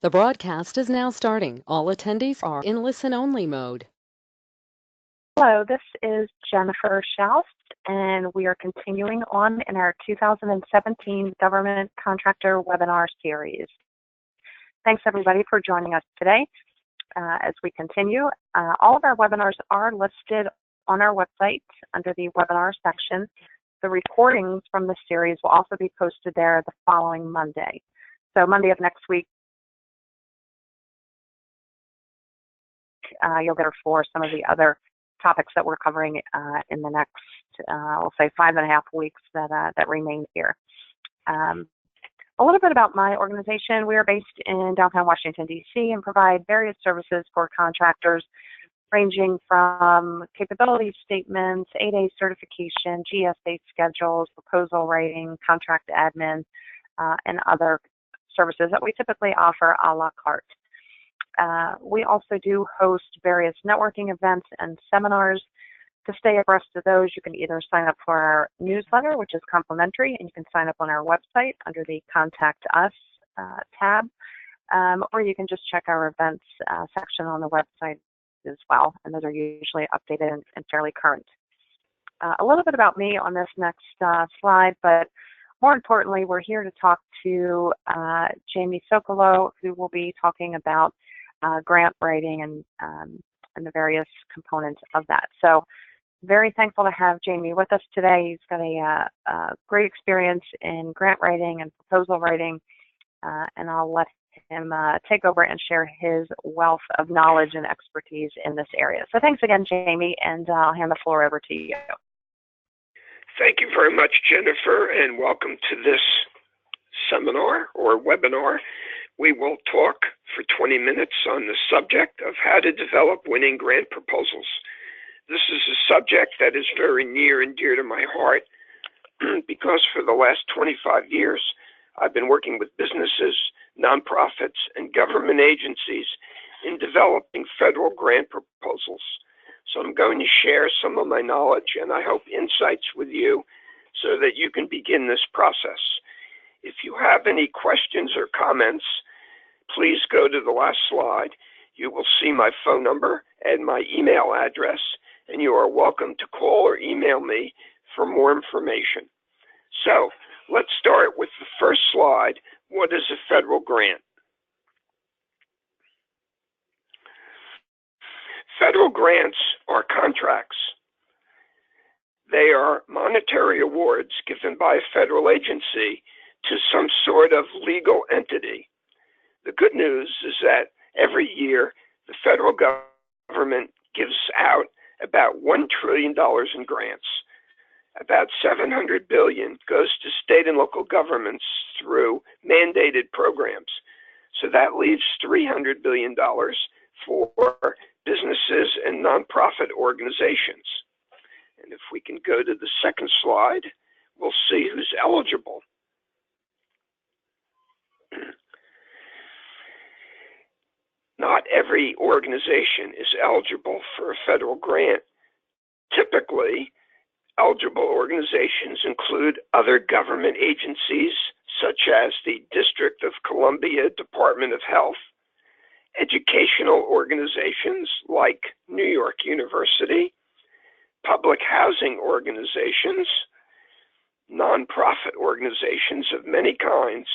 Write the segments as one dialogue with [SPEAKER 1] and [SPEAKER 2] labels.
[SPEAKER 1] The broadcast is now starting. All attendees are in listen-only mode.
[SPEAKER 2] Hello, this is Jennifer Schaust, and we are continuing on in our 2017 Government Contractor Webinar Series. Thanks everybody for joining us today. As we continue, all of our webinars are listed on our website under the webinar section. The recordings from the series will also be posted there the following Monday. So Monday of next week, you'll get her for some of the other topics that we're covering in the next, I'll say 5.5 weeks that remain here. A little bit about my organization. We are based in downtown Washington, D.C. and provide various services for contractors ranging from capability statements, 8A certification, GSA schedules, proposal writing, contract admin, and other services that we typically offer a la carte. We also do host various networking events and seminars. To stay abreast of those, you can either sign up for our newsletter, which is complimentary, and you can sign up on our website under the Contact Us tab, or you can just check our events section on the website as well, and those are usually updated and fairly current. A little bit about me on this next slide, but more importantly, we're here to talk to Jamie Sokolow, who will be talking about grant writing and the various components of that. So very thankful to have Jamie with us today. He's got a great experience in grant writing and proposal writing, and I'll let him take over and share his wealth of knowledge and expertise in this area. So thanks again, Jamie, and I'll hand the floor over to you.
[SPEAKER 3] Thank you very much, Jennifer, and welcome to this seminar or webinar. We will talk for 20 minutes on the subject of how to develop winning grant proposals. This is a subject that is very near and dear to my heart because for the last 25 years, I've been working with businesses, nonprofits, and government agencies in developing federal grant proposals. So I'm going to share some of my knowledge and I hope insights with you so that you can begin this process. If you have any questions or comments, please go to the last slide. You will see my phone number and my email address, and you are welcome to call or email me for more information. So let's start with the first slide. What is a federal grant? Federal grants are contracts. They are monetary awards given by a federal agency to some sort of legal entity. The good news is that every year the federal government gives out about $1 trillion in grants. About $700 billion goes to state and local governments through mandated programs. So that leaves $300 billion for businesses and nonprofit organizations. And if we can go to the second slide, we'll see who's eligible. Not every organization is eligible for a federal grant. Typically, eligible organizations include other government agencies, such as the District of Columbia Department of Health, educational organizations like New York University, public housing organizations, nonprofit organizations of many kinds,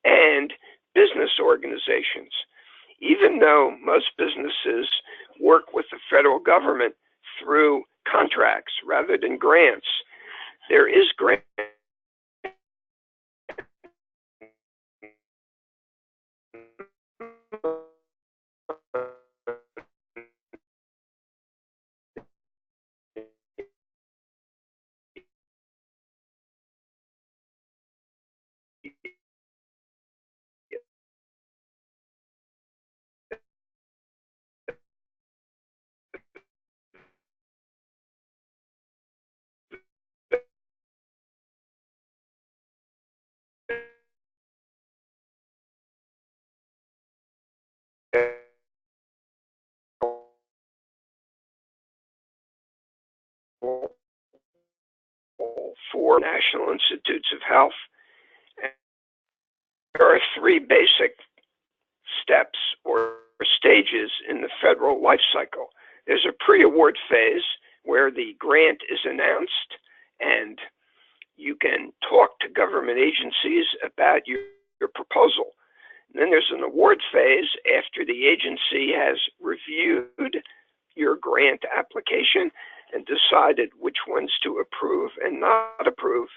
[SPEAKER 3] and business organizations. Even though most businesses work with the federal government through contracts rather than grants, there is grant for National Institutes of Health. There are three basic steps or stages in the federal life cycle. There's a pre-award phase where the grant is announced and you can talk to government agencies about your proposal. And then there's an award phase after the agency has reviewed your grant application and decided which ones to approve and not approve.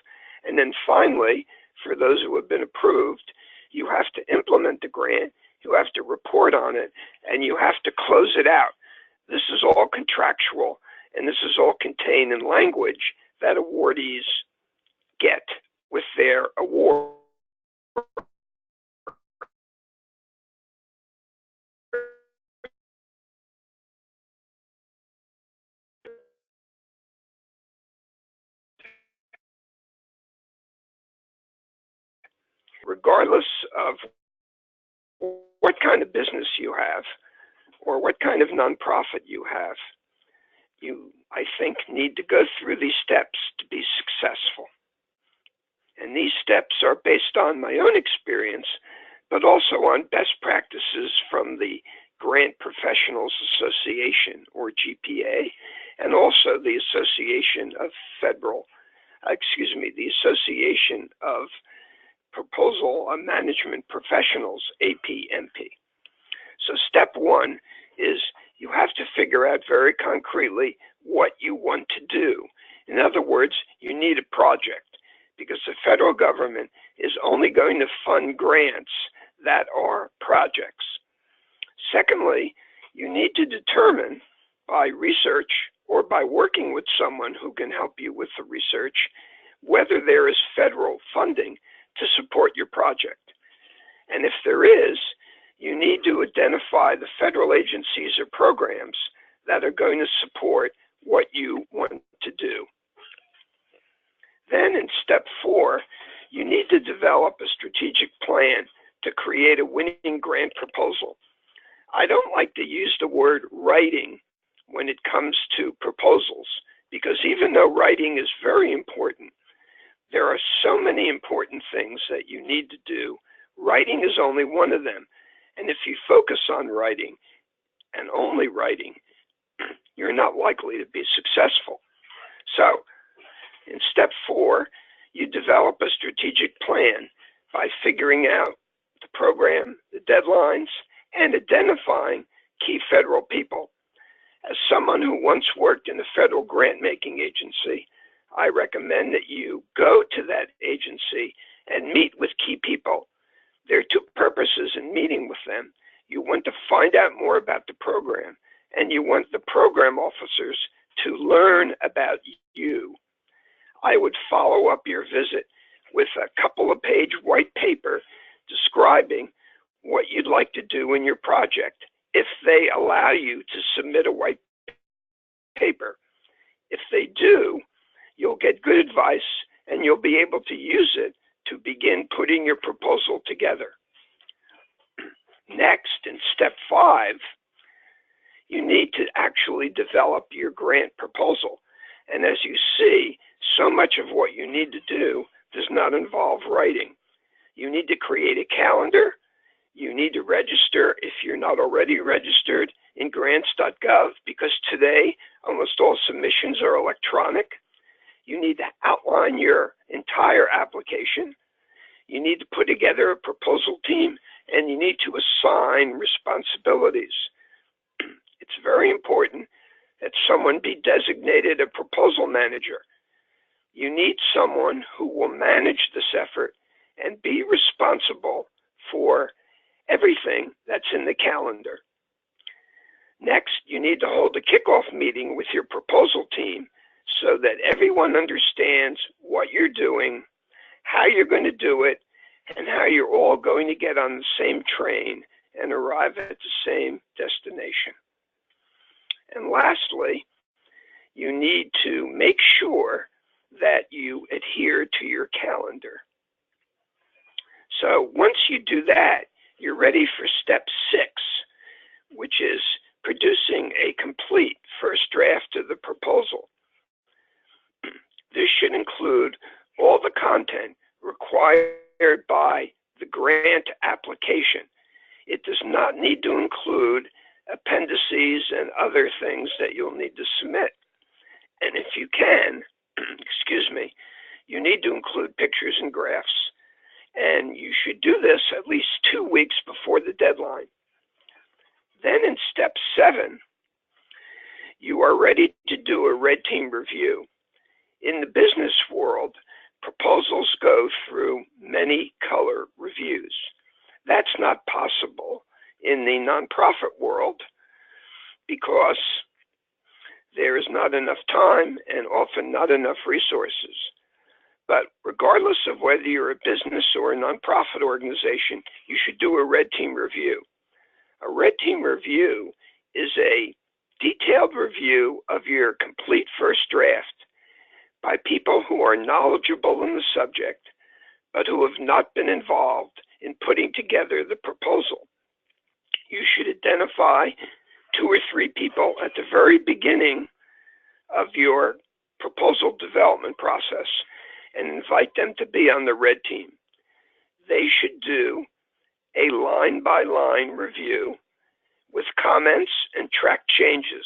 [SPEAKER 3] And then finally, for those who have been approved, you have to implement the grant, you have to report on it, and you have to close it out. This is all contractual, and this is all contained in language that awardees get with their award. Regardless of what kind of business you have or what kind of nonprofit you have, you, I think, need to go through these steps to be successful. And these steps are based on my own experience, but also on best practices from the Grant Professionals Association, or GPA, and also the Association of the Association of Proposal Management Professionals, APMP. So step one is you have to figure out very concretely what you want to do. In other words, you need a project, because the federal government is only going to fund grants that are projects. Secondly, you need to determine by research or by working with someone who can help you with the research whether there is federal funding to support your project. And if there is, you need to identify the federal agencies or programs that are going to support what you want to do. Then in step 4, you need to develop a strategic plan to create a winning grant proposal. I don't like to use the word writing when it comes to proposals, because even though writing is very important, there are so many important things that you need to do. Writing is only one of them. And if you focus on writing and only writing, you're not likely to be successful. So in step 4, you develop a strategic plan by figuring out the program, the deadlines, and identifying key federal people. As someone who once worked in a federal grant-making agency, I recommend that you go to that agency and meet with key people. There are two purposes in meeting with them. You want to find out more about the program, and you want the program officers to learn about you. I would follow up your visit with a couple of page white paper describing what you'd like to do in your project if they allow you to submit a white paper. If they do, you'll get good advice and you'll be able to use it to begin putting your proposal together. Next, in step 5, you need to actually develop your grant proposal. And as you see, so much of what you need to do does not involve writing. You need to create a calendar. You need to register if you're not already registered in grants.gov, because today almost all submissions are electronic. You need to outline your entire application. You need to put together a proposal team, and you need to assign responsibilities. It's very important that someone be designated a proposal manager. You need someone who will manage this effort and be responsible for everything that's in the calendar. Next, you need to hold a kickoff meeting with your proposal team so that everyone understands what you're doing, how you're going to do it, and how you're all going to get on the same train and arrive at the same destination. And lastly, you need to make sure that you adhere to your calendar. So once you do that, you're ready for step 6, which is producing a complete first draft of the proposal. This should include all the content required by the grant application. It does not need to include appendices and other things that you'll need to submit. And if you can, excuse me, you need to include pictures and graphs. And you should do this at least 2 weeks before the deadline. Then in step 7, you are ready to do a red team review. In the business world, proposals go through many color reviews. That's not possible in the nonprofit world because there is not enough time and often not enough resources. But regardless of whether you're a business or a nonprofit organization, you should do a red team review. A red team review is a detailed review of your complete first draft by people who are knowledgeable in the subject, but who have not been involved in putting together the proposal. You should identify 2 or 3 people at the very beginning of your proposal development process and invite them to be on the red team. They should do a line-by-line review with comments and track changes.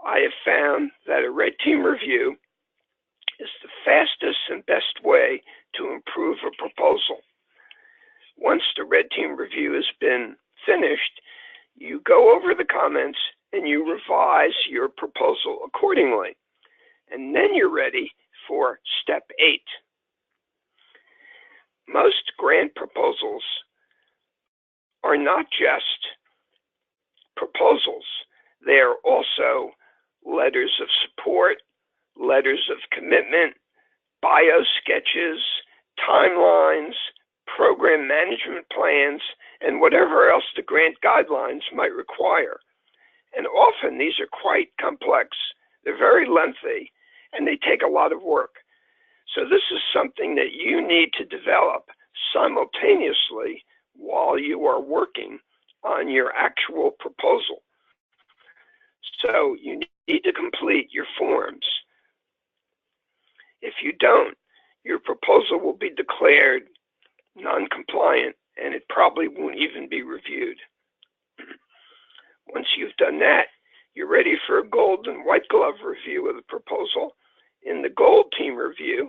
[SPEAKER 3] I have found that a red team review is the fastest and best way to improve a proposal. Once the red team review has been finished, you go over the comments and you revise your proposal accordingly. And then you're ready for step 8. Most grant proposals are not just proposals. They are also letters of support, letters of commitment, biosketches, timelines, program management plans, and whatever else the grant guidelines might require. And often these are quite complex. They're very lengthy, and they take a lot of work. So this is something that you need to develop simultaneously while you are working on your actual proposal. So you need to complete your forms. If you don't, your proposal will be declared non-compliant, and it probably won't even be reviewed. Once you've done that, you're ready for a gold and white glove review of the proposal. In the gold team review,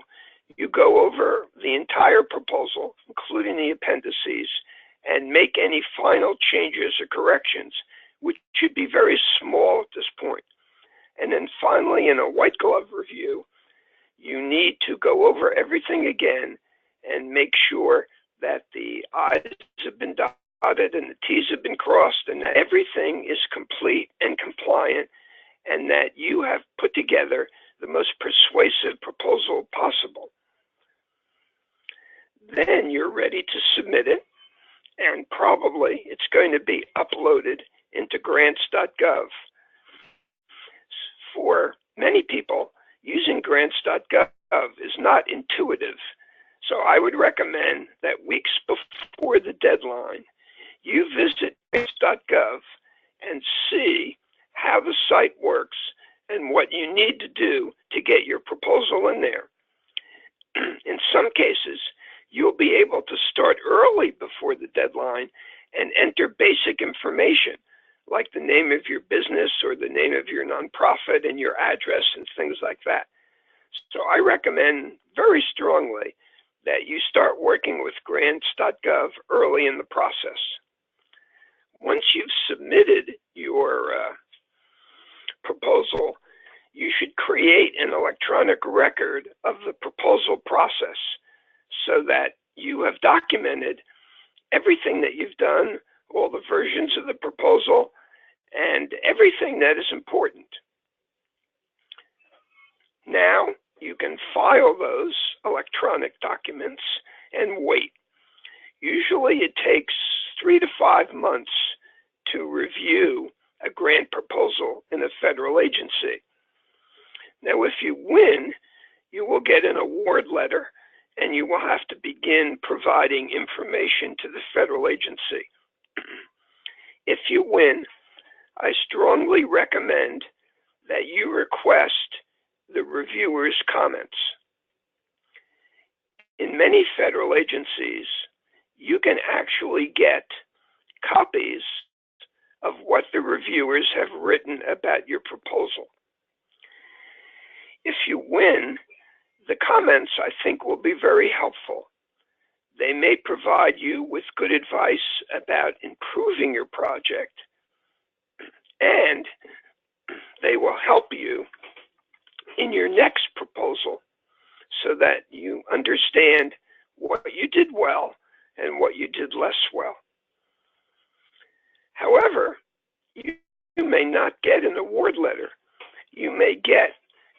[SPEAKER 3] you go over the entire proposal, including the appendices, and make any final changes or corrections, which should be very small at this point. And then finally, in a white glove review, you need to go over everything again and make sure that the I's have been dotted and the T's have been crossed and that everything is complete and compliant and that you have put together the most persuasive proposal possible. Then you're ready to submit it, and probably it's going to be uploaded into grants.gov. For many people, using grants.gov is not intuitive. So I would recommend that weeks before the deadline, you visit grants.gov and see how the site works and what you need to do to get your proposal in there. In some cases, you'll be able to start early before the deadline and enter basic information like the name of your business or the name of your nonprofit and your address and things like that. So I recommend very strongly that you start working with grants.gov early in the process. Once you've submitted your proposal, you should create an electronic record of the proposal process so that you have documented everything that you've done, all the versions of the proposal, and everything that is important. Now you can file those electronic documents and wait. Usually it takes 3 to 5 months to review a grant proposal in a federal agency. Now, if you win, you will get an award letter and you will have to begin providing information to the federal agency. If you win, I strongly recommend that you request the reviewer's comments. In many federal agencies, you can actually get copies of what the reviewers have written about your proposal. If you win, the comments, I think, will be very helpful. They may provide you with good advice about improving your project, and they will help you in your next proposal so that you understand what you did well and what you did less well. However, you may not get an award letter. You may get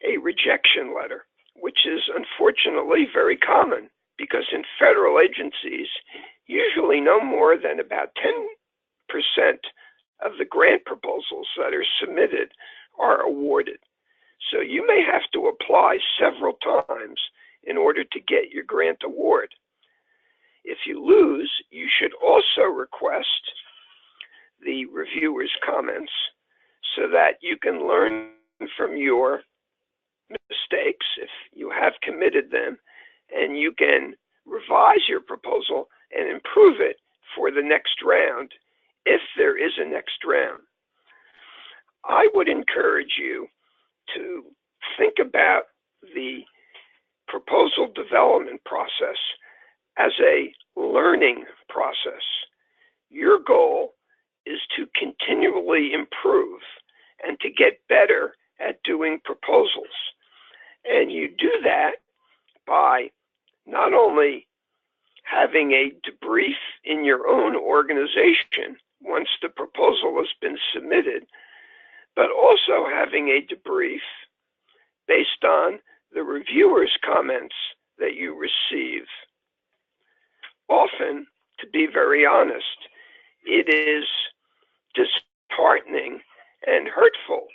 [SPEAKER 3] a rejection letter, which is unfortunately very common because in federal agencies, usually no more than about 10% of the grant proposals that are submitted are awarded. So you may have to apply several times in order to get your grant award. If you lose, you should also request the reviewer's comments so that you can learn from your mistakes if you have committed them, and you can revise your proposal and improve it for the next round if there is a next round. I would encourage you to think about the proposal development process as a learning process. Your goal is to continually improve and to get better at doing proposals. And you do that by not only having a debrief in your own organization once the proposal has been submitted, but also having a debrief based on the reviewer's comments that you receive. Often, to be very honest, it is disheartening and hurtful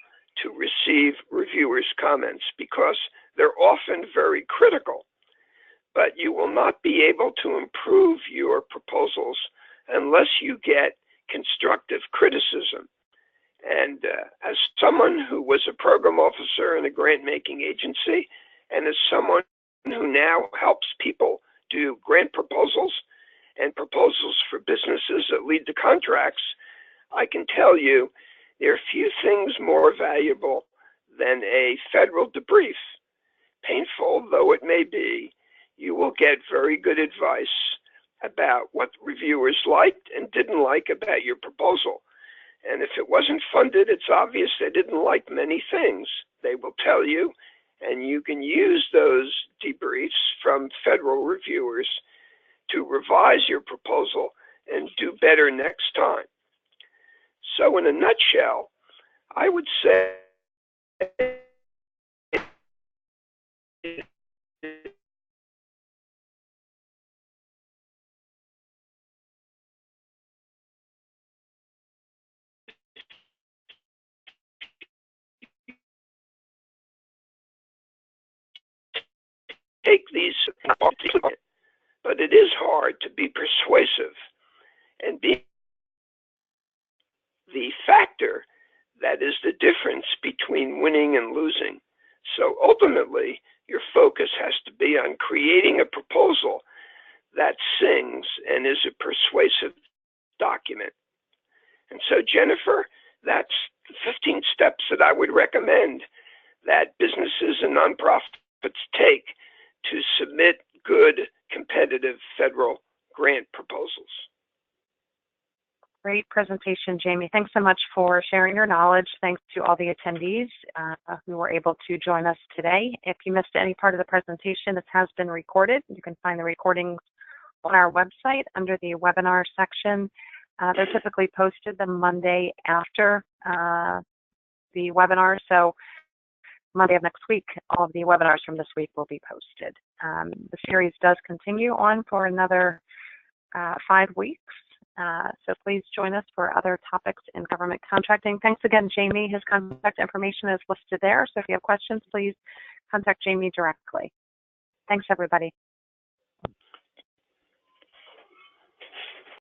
[SPEAKER 3] to receive reviewers' comments because they're often very critical. But you will not be able to improve your proposals unless you get constructive criticism. And as someone who was a program officer in a grant-making agency, and as someone who now helps people do grant proposals and proposals for businesses that lead to contracts, I can tell you there are few things more valuable than a federal debrief. Painful though it may be, you will get very good advice about what reviewers liked and didn't like about your proposal. And if it wasn't funded, it's obvious they didn't like many things. They will tell you, and you can use those debriefs from federal reviewers to revise your proposal and do better next time. So in a nutshell, I would say take these, but it is hard to be persuasive and be the factor that is the difference between winning and losing. So ultimately, your focus has to be on creating a proposal that sings and is a persuasive document. And so, Jennifer, that's the 15 steps that I would recommend that businesses and nonprofits take to submit good, competitive federal grant proposals.
[SPEAKER 2] Great presentation, Jamie. Thanks so much for sharing your knowledge. Thanks to all the attendees who were able to join us today. If you missed any part of the presentation, this has been recorded. You can find the recordings on our website under the webinar section. They're typically posted the Monday after the webinar. So Monday of next week, all of the webinars from this week will be posted. The series does continue on for another 5 weeks. So please join us for other topics in government contracting. Thanks again, Jamie. His contact information is listed there. So if you have questions, please contact Jamie directly. Thanks, everybody.